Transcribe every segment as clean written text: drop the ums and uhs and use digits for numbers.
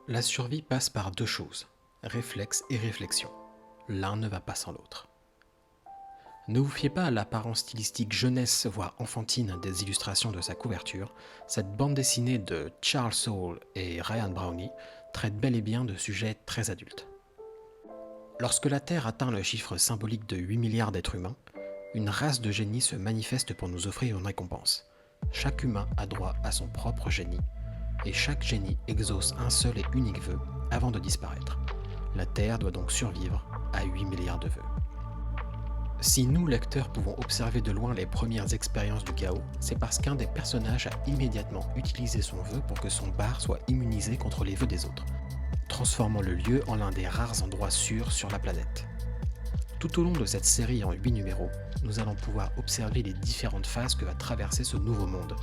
La survie passe par deux choses, réflexe et réflexion. L'un ne va pas sans l'autre. Ne vous fiez pas à l'apparence stylistique jeunesse voire enfantine des illustrations de sa couverture, cette bande dessinée de Charles Soule et Ryan Brownie traite bel et bien de sujets très adultes. Lorsque la Terre atteint le chiffre symbolique de 8 milliards d'êtres humains, une race de génies se manifeste pour nous offrir une récompense. Chaque humain a droit à son propre génie, et chaque génie exauce un seul et unique vœu avant de disparaître. La Terre doit donc survivre à 8 milliards de vœux. Si nous, lecteurs, pouvons observer de loin les premières expériences du chaos, c'est parce qu'un des personnages a immédiatement utilisé son vœu pour que son bar soit immunisé contre les vœux des autres, transformant le lieu en l'un des rares endroits sûrs sur la planète. Tout au long de cette série en 8 numéros, nous allons pouvoir observer les différentes phases que va traverser ce nouveau monde.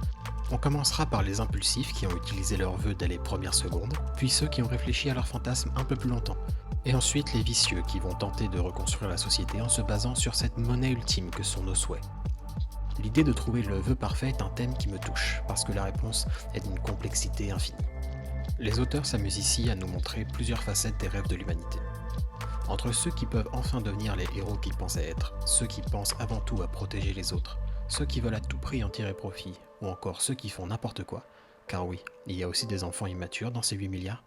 On commencera par les impulsifs qui ont utilisé leurs vœux dès les premières secondes, puis ceux qui ont réfléchi à leurs fantasmes un peu plus longtemps, et ensuite les vicieux qui vont tenter de reconstruire la société en se basant sur cette monnaie ultime que sont nos souhaits. L'idée de trouver le vœu parfait est un thème qui me touche, parce que la réponse est d'une complexité infinie. Les auteurs s'amusent ici à nous montrer plusieurs facettes des rêves de l'humanité. Entre ceux qui peuvent enfin devenir les héros qu'ils pensaient être, ceux qui pensent avant tout à protéger les autres, ceux qui veulent à tout prix en tirer profit, ou encore ceux qui font n'importe quoi, car oui, il y a aussi des enfants immatures dans ces 8 milliards,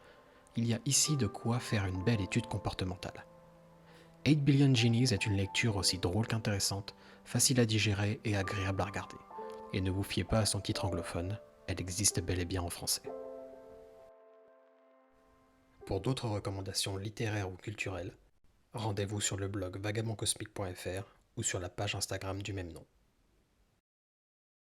il y a ici de quoi faire une belle étude comportementale. 8 Billion Genies est une lecture aussi drôle qu'intéressante, facile à digérer et agréable à regarder. Et ne vous fiez pas à son titre anglophone, elle existe bel et bien en français. Pour d'autres recommandations littéraires ou culturelles, rendez-vous sur le blog vagabondcosmique.fr ou sur la page Instagram du même nom.